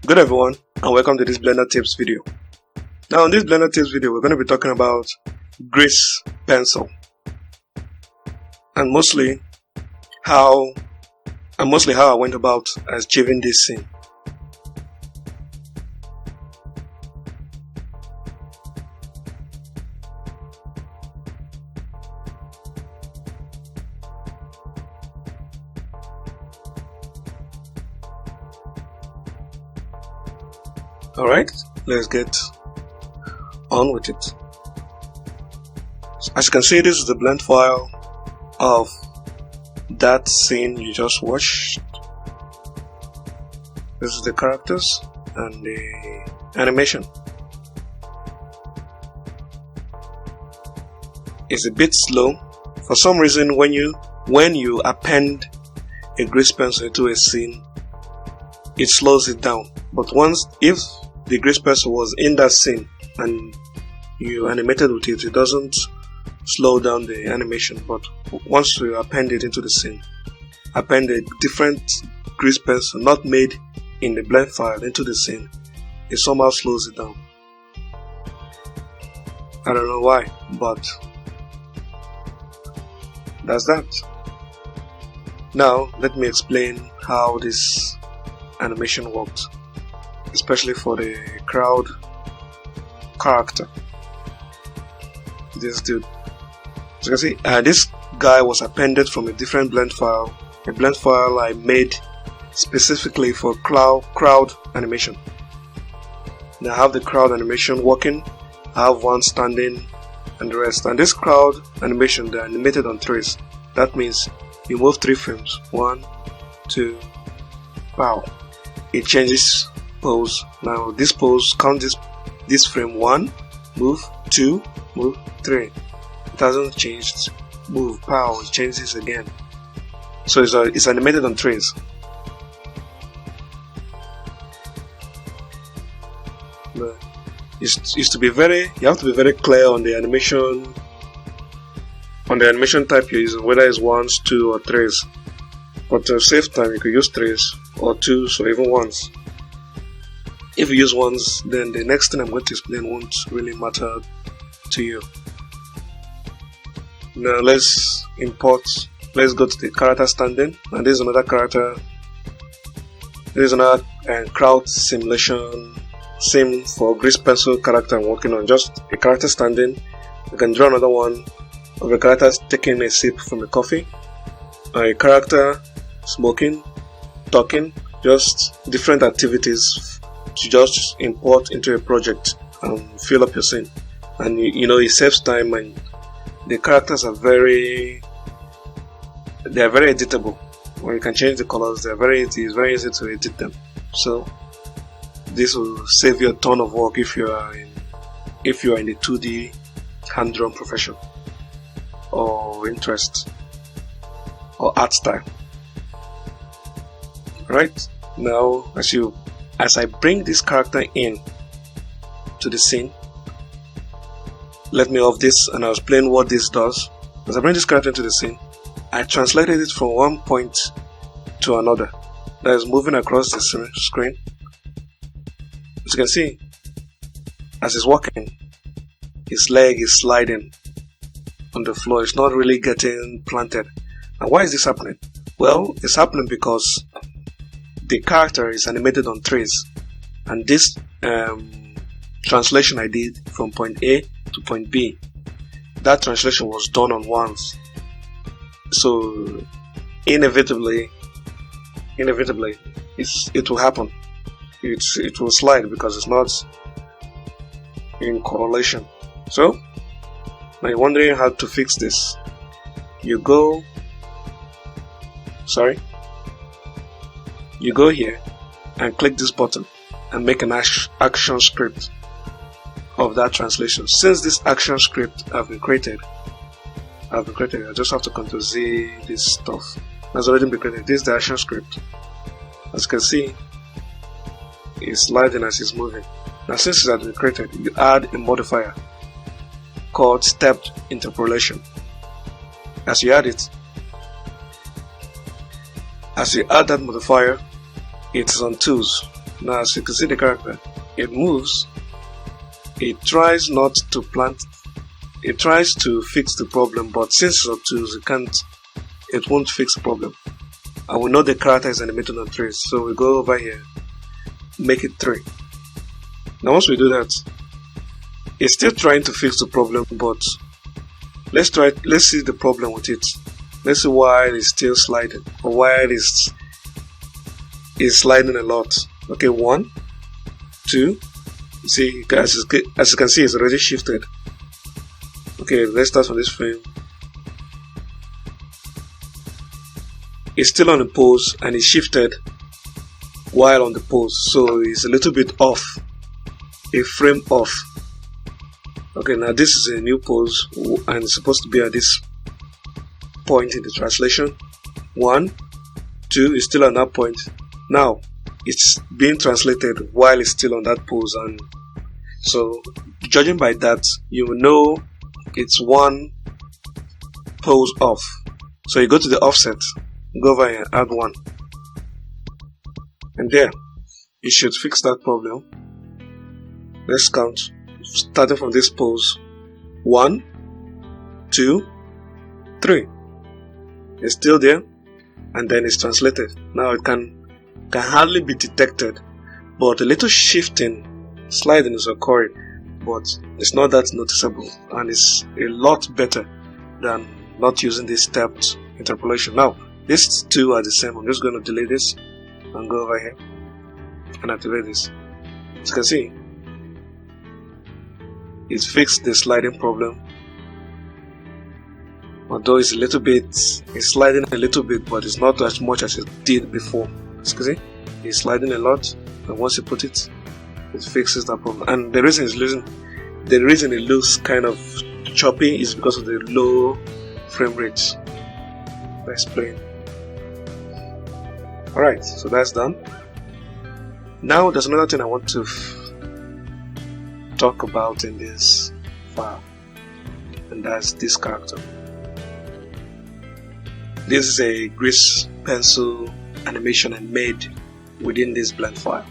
Good everyone, and welcome to this Blender tips video. Now in this Blender tips video we're going to be talking about grease pencil and mostly how I went about achieving this scene. Alright, let's get on with it. As you can see, this is the blend file of that scene you just watched. This is the characters and the animation. It's a bit slow. For some reason, when you append a grease pencil to a scene, it slows it down. But if the grease pencil was in that scene and you animated with it, it doesn't slow down the animation. But once you append it into the scene, append a different grease pencil not made in the blend file into the scene, it somehow slows it down. I don't know why, but that's that. Now let me explain how this animation works, especially for the crowd character. This dude, so you can see, this guy was appended from a different blend file, a blend file I made specifically for crowd animation. Now I have the crowd animation working, I have one standing and the rest. And this crowd animation, they're animated on trace. That means you move 3 frames, 1, 2, wow, it changes pose. Now this pose, count this frame, 1, move, 2, move, 3. It hasn't changed, move, pow, it changes again. So it's animated on trace. You have to be very clear on the animation type you're using, whether it's 1s, 2 or 3s. But to save time, you could use 3s or 2s or even 1s. If you use 1s, then the next thing I'm going to explain won't really matter to you. Now let's go to the character standing, and this is another character. This is another crowd simulation scene for grease pencil character I'm working on. Just a character standing. You can draw another one of a character taking a sip from a coffee, a character smoking, talking, just different activities to just import into a project and fill up your scene. And it saves time, and the characters are very editable. When you can change the colors, it's very easy to edit them. So this will save you a ton of work if you are in the 2D hand-drawn profession or interest or art style. Right now, as I bring this character in to the scene, let me off this and I'll explain what this does. As I bring this character into the scene, I translated it from one point to another, that is moving across the screen. As you can see, as he's walking, his leg is sliding on the floor. It's not really getting planted. And why is this happening? Well, it's happening because the character is animated on trace, and this translation I did from point A to point B, that translation was done on ones. So inevitably it will happen. It will slide because it's not in correlation. So now you're wondering how to fix this. You go here and click this button and make an action script of that translation. Since this action script have been created, I just have to Ctrl Z this stuff. That's already been created. This is the action script. As you can see, it's sliding as it's moving. Now since it has been created, you add a modifier called stepped interpolation. As you add that modifier, it is on tools. Now as you can see the character, it moves, it tries not to plant, it tries to fix the problem, but since it's obtuse, it won't fix the problem. And we know the character is animated on 3, so we go over here, make it 3. Now once we do that, it's still trying to fix the problem, but let's see the problem with it. Let's see why it's still sliding, or why it is sliding a lot. Okay, 1, 2. See, as you can see, it's already shifted. Okay, let's start from this frame. It's still on the pose and it's shifted while on the pose, so it's a little bit off, a frame off. Okay, now this is a new pose and it's supposed to be at this point in the translation. 1, 2 is still on that point. Now it's being translated while it's still on that pose, and so judging by that, you will know it's 1 pose off. So you go to the offset, go over here, add 1, and there you should fix that problem. Let's count, starting from this pose. 1, 2, 3. It's still there, and then it's translated. Now it can hardly be detected, but a little shifting, sliding is occurring, but it's not that noticeable, and it's a lot better than not using this stepped interpolation. Now these two are the same. I'm just going to delete this and go over here and activate this. As you can see, it's fixed the sliding problem, although it's sliding a little bit, but it's not as much as it did before. As you can see, it's sliding a lot, and once you put it, it fixes that problem. And the reason it looks kind of choppy is because of the low frame rates. Let's play. Alright, so that's done. Now there's another thing I want to talk about in this file, and that's this character. This is a grease pencil animation I made within this blend file.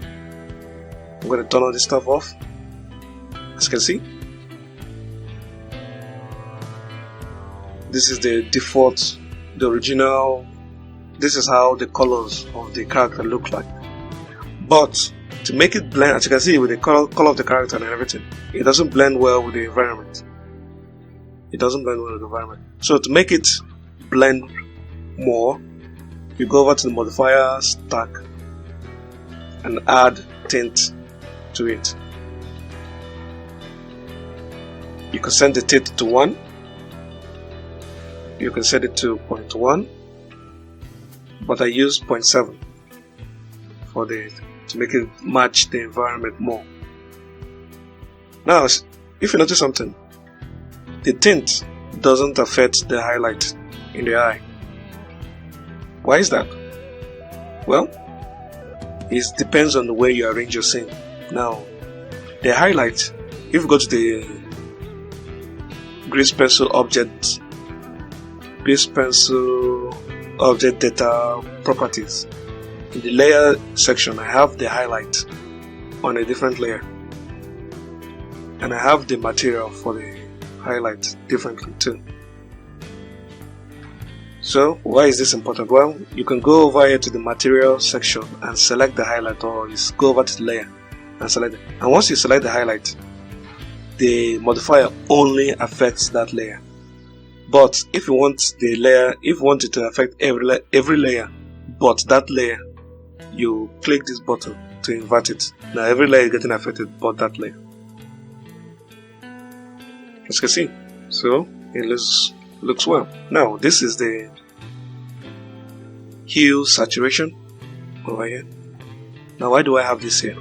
I'm going to turn all this stuff off. As you can see, this is the default, the original. This is how the colors of the character look like. But to make it blend, as you can see, with the color of the character and everything, it doesn't blend well with the environment. So to make it blend more, you go over to the modifier stack and add tint to it. You can set the tint to 1. You can set it to 0.1, but I use 0.7 to make it match the environment more. Now, if you notice something, the tint doesn't affect the highlight in the eye. Why is that? Well, it depends on the way you arrange your scene. Now, the highlight, if you go to the grease pencil object data properties, in the layer section, I have the highlight on a different layer, and I have the material for the highlight differently too. So why is this important? Well, you can go over here to the material section and select the highlight, or just go over to the layer and select it. And once you select the highlight, the modifier only affects that layer. But if you want it to affect every layer but that layer, you click this button to invert it. Now every layer is getting affected but that layer. As you can see, so it looks well. Now this is the hue saturation over here. Now why do I have this here?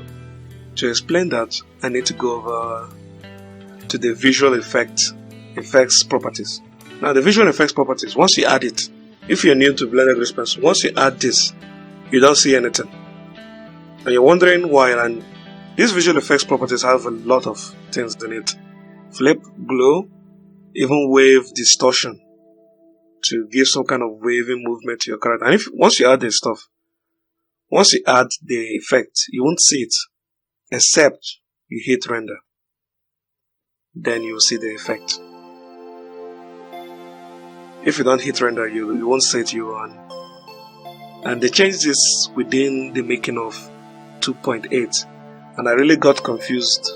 To explain that, I need to go over to the visual effects properties. Now the visual effects properties, once you add it, if you're new to Blender Grease Pencil, once you add this, you don't see anything. And you're wondering why, and these visual effects properties have a lot of things in it. Flip, glow, even wave distortion to give some kind of waving movement to your character. And once you add this stuff, Once you add the effect, you won't see it except you hit render. Then you will see the effect. If you don't hit render, you won't see it. And they changed this within the making of 2.8, and I really got confused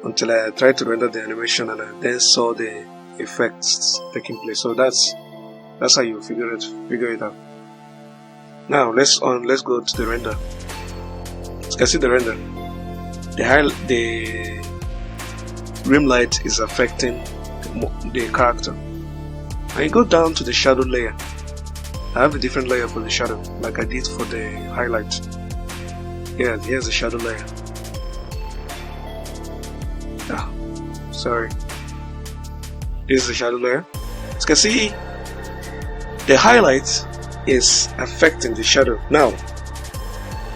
until I tried to render the animation and I then saw the effects taking place. So that's how you figure it out. Now let's go to the render. As you can see the render, the rim light is affecting the character. And you go down to the shadow layer. I have a different layer for the shadow, like I did for the highlight. Yeah, here's the shadow layer. Sorry. This is the shadow layer. As you can see, the highlight is affecting the shadow. Now,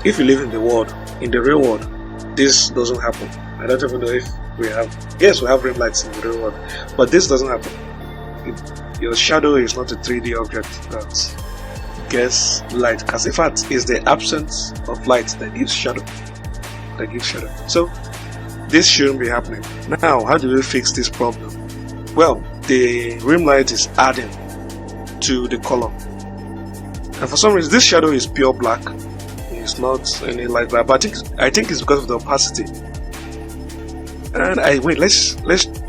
if you live in the real world, this doesn't happen. I don't even know if we have. Yes, we have rim lights in the real world, but this doesn't happen. Your shadow is not a 3D object that gets light, because in fact, it's the absence of light that gives shadow. So this shouldn't be happening. Now, how do we fix this problem? Well, the rim light is adding to the color, and for some reason this shadow is pure black. It's not any light black, but I think it's because of the opacity. And let's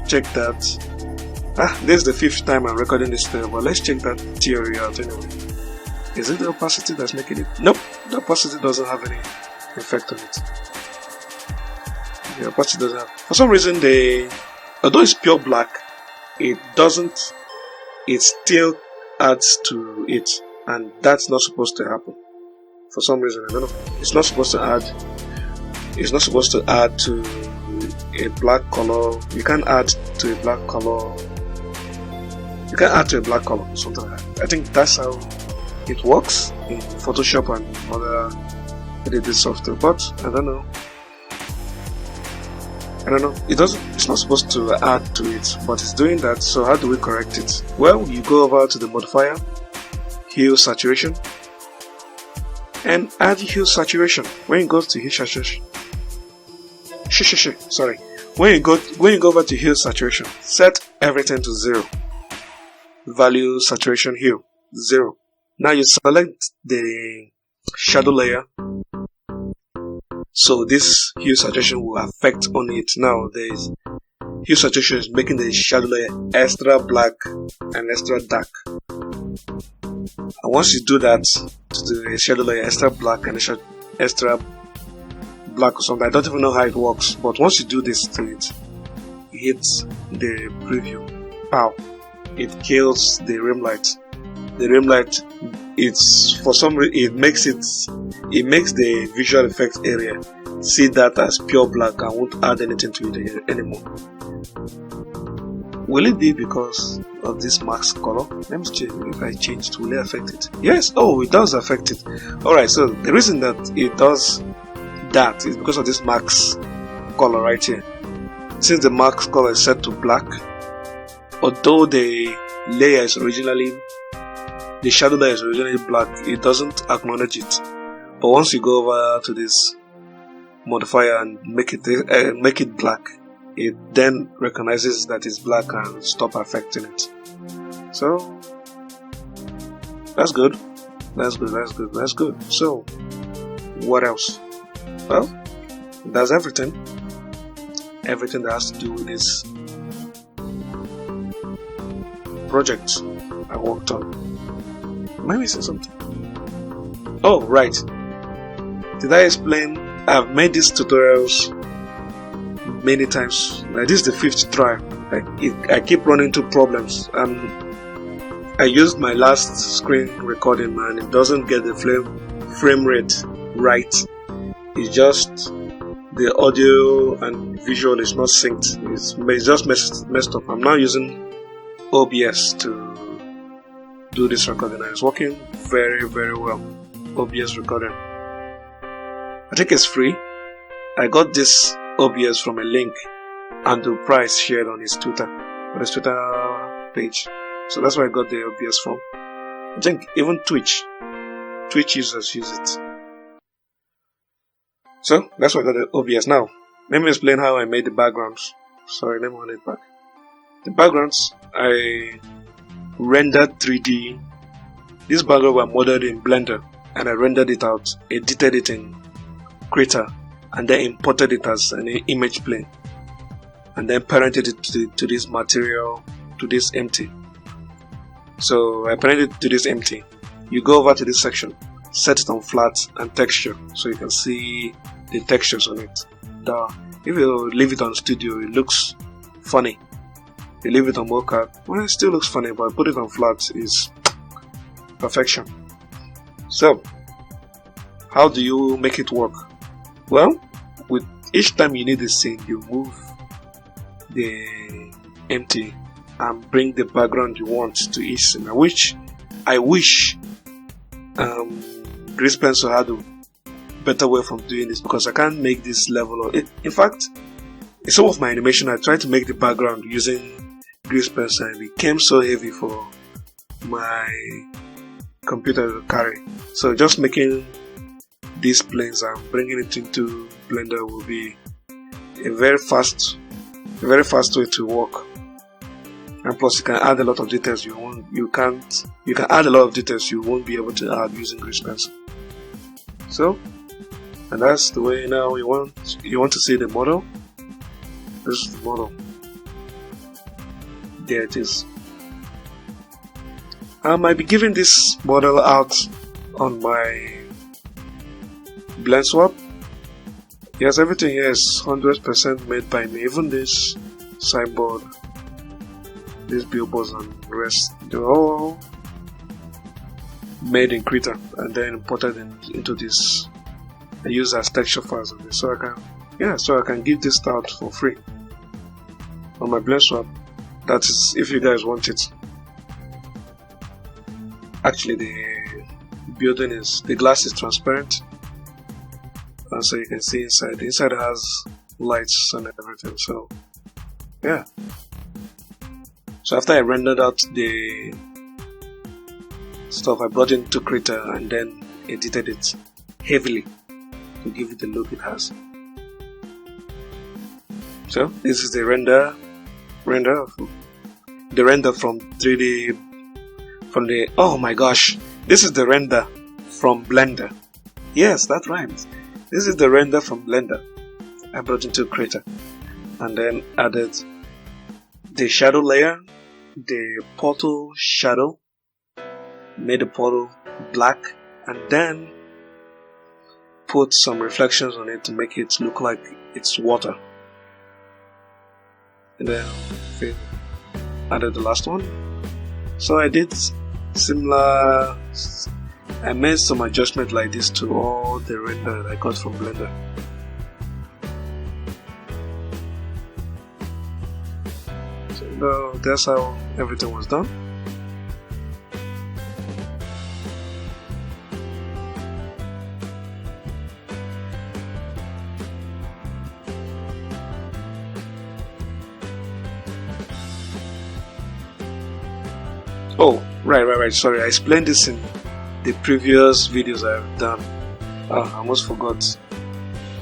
check that. This is the 5th time I'm recording this thing, but let's check that theory out anyway. Is it the opacity that's making it? Nope, the opacity doesn't have any effect on it. The opacity doesn't have. For some reason, although it's pure black, it still adds to it, and that's not supposed to happen. For some reason, I don't know. It's not supposed to add to a black color. You can't add to a black color. You can add to a black color, something like that. I think that's how it works in Photoshop and other editing software, but I don't know. It's not supposed to add to it, but it's doing that. So how do we correct it? Well, you go over to the modifier, hue saturation, and add hue saturation. When you go to hue saturation, when you go over to hue saturation, set everything to 0. Value saturation hue 0. Now you select the shadow layer, so this hue saturation will affect on it. Now the hue saturation is making the shadow layer extra black and extra dark. And once you do that to the shadow layer extra black and extra black or something, I don't even know how it works, but once you do this to it, hit the preview. Pow! It kills the rim light. The rim light, it makes the visual effects area see that as pure black and won't add anything to it anymore. Will it be because of this max color? Let me check. If I change it, will it affect it? Yes. Oh, it does affect it. Alright, so the reason that it does that is because of this max color right here. Since the max color is set to black, although the shadow layer is originally black, it doesn't acknowledge it. But once you go over to this modifier and make it black, it then recognizes that it's black and stop affecting it. So that's good. So what else? Well, that's everything that has to do with this project I worked on. Am I missing something? Oh, right. Did I explain? I've made these tutorials many times. This is the 5th try. I keep running into problems. I used my last screen recording and it doesn't get the frame rate right. It's just the audio and visual is not synced. It's just messed up. I'm now using OBS to do this recording and it's working very, very well. OBS recording. I think it's free. I got this OBS from a link Andrew Price shared on his Twitter page. So that's where I got the OBS from. I think even Twitch users use it. So that's what I got the OBS. Now let me explain how I made the backgrounds. Sorry, let me run it back. The backgrounds, I rendered 3D. This background were modeled in Blender, and I rendered it out, edited it in Creator, and then imported it as an image plane, and then parented it to this material, to this empty. So I parented it to this empty. You go over to this section, set it on flat and texture, so you can see the textures on it. If you leave it on studio, it looks funny. You leave it on mocap, well, it still looks funny, but put it on flat is perfection. So how do you make it work? Well, with each time you need a scene, you move the empty and bring the background you want to each scene. I wish Grease Pencil had a better way from doing this, because I can't make this level of it. In fact, in some of my animation, I tried to make the background using Grease Pencil, and it became so heavy for my computer to carry. So just making these planes and bringing it into Blender will be a very fast way to work. And plus, you can add a lot of details you can add a lot of details you won't be able to add using Grease Pencil. So, and that's the way. Now you want to see the model. This is the model. There it is. I might be giving this model out on my blend swap. Yes, everything here is 100% made by me. Even this sideboard, these billboards and the rest, they're all made in Krita and then imported into this. I use as texture files on this, so I can give this out for free on my blend swap. That is, if you guys want it. Actually, the glass is transparent, and so you can see inside. The inside has lights and everything. So yeah. So after I rendered out the stuff, I brought it into Creator and then edited it heavily to give it the look it has. So this is the render from 3D, oh my gosh, this is the render from Blender. Yes, that rhymes. This is the render from Blender. I brought into Creator and then added the shadow layer, the portal shadow, made the portal black, and then put some reflections on it to make it look like it's water. And then added the last one. So I did similar. I made some adjustment like this to all the render that I got from Blender. So that's how everything was done. Oh, right. Sorry, I explained this in the previous videos I've done. I almost forgot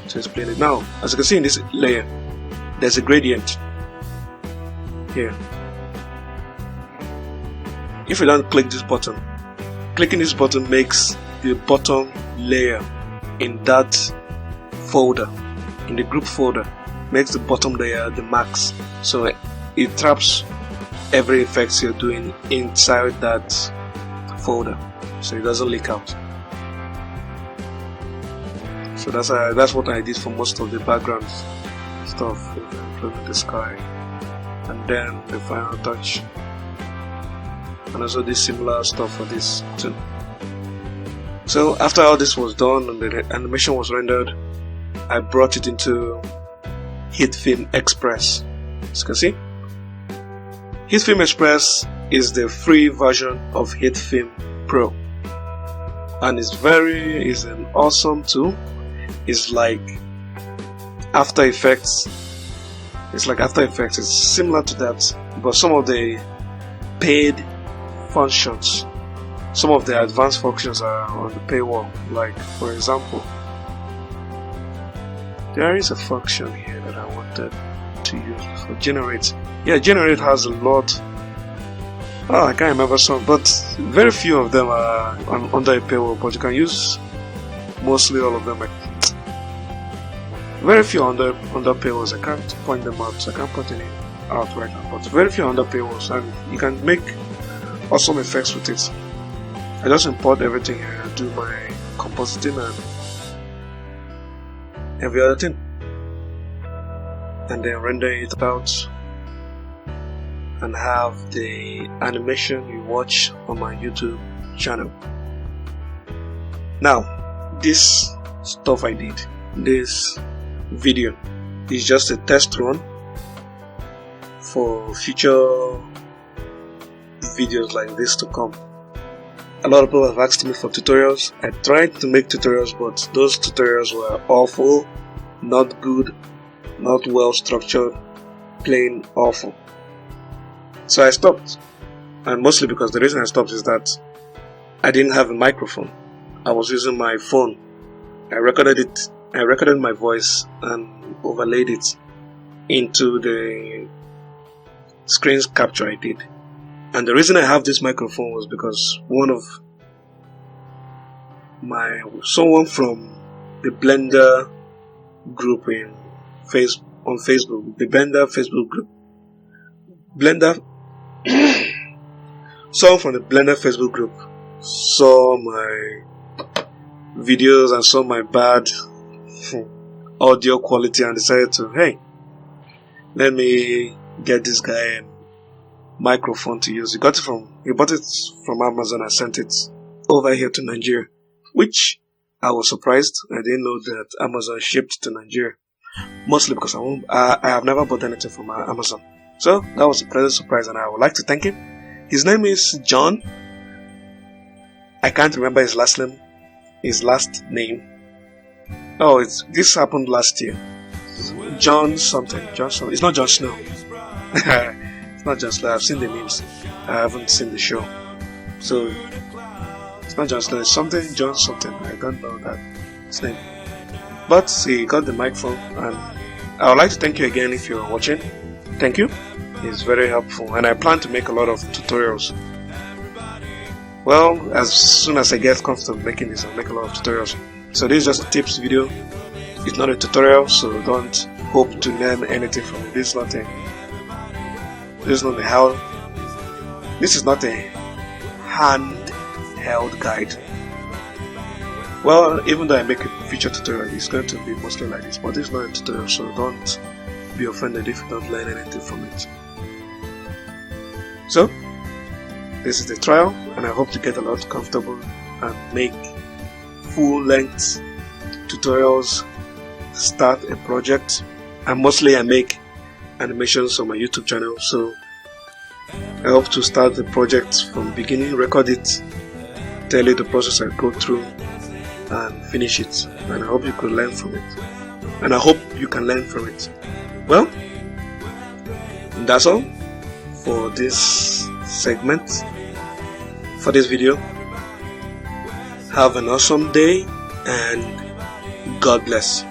to explain it. Now, as you can see in this layer, there's a gradient here. If you don't click this button, clicking this button makes the bottom layer in that folder, in the group folder, makes the bottom layer the max. So it traps every effects you're doing inside that folder, so it doesn't leak out. So that's what I did for most of the background stuff, including the sky, and then the final touch, and also this similar stuff for this too. So after all this was done and the animation was rendered, I brought it into HitFilm Express. As you can see, HitFilm Express is the free version of HitFilm Pro, and it's an awesome tool. It's like After Effects. It's similar to that, but some of the paid functions, some of the advanced functions are on the paywall. Like, for example, there is a function here that I wanted to use before. Generate. Yeah, generate has a lot. Oh, I can't remember some, but very few of them are under a paywall, but you can use mostly all of them. Very few under paywalls. I can't point them out, so I can't point any out right now, but very few under paywalls, and you can make awesome effects with it. I just import everything here, do my compositing and every other thing, and then render it out and have the animation you watch on my YouTube channel. Now, this stuff I did, this video is just a test run for future videos like this to come. A lot of people have asked me for tutorials. I tried to make tutorials, but those tutorials were awful, not good, not well structured, plain awful. So I stopped, and mostly because the reason I stopped is that I didn't have a microphone. I was using my phone. I recorded my voice and overlaid it into the screen capture I did. And the reason I have this microphone was because someone from the Blender group on Facebook, the Blender Facebook group, someone from the Blender Facebook group saw my videos and saw my bad audio quality and decided to, hey, let me get this guy a microphone to use. He bought it from Amazon and sent it over here to Nigeria, which I was surprised. I didn't know that Amazon shipped to Nigeria, mostly because I have never bought anything from Amazon. So that was a pleasant surprise, and I would like to thank him. His name is John. I can't remember his last name. Oh, this happened last year. John something. It's not John Snow. It's not John Snow. I've seen the memes. I haven't seen the show. So it's not John Snow. It's something John something. I don't know that his name. But he got the microphone, and I would like to thank you again if you're watching. Thank you. It's very helpful, and I plan to make a lot of tutorials. Well, as soon as I get comfortable making this, I'll make a lot of tutorials. So this is just a tips video. It's not a tutorial, so don't hope to learn anything from it. This is not a handheld guide. Well, even though I make a feature tutorial, it's going to be mostly like this, but it's not a tutorial, so don't be offended if you don't learn anything from it. So this is the trial, and I hope to get a lot comfortable and make full-length tutorials, start a project, and mostly I make animations on my YouTube channel, so I hope to start the project from beginning, record it, tell you the process I go through, and finish it. And I hope you could learn from it, and I hope you can learn from it. Well, that's all for this segment, for this video. Have an awesome day, and God bless.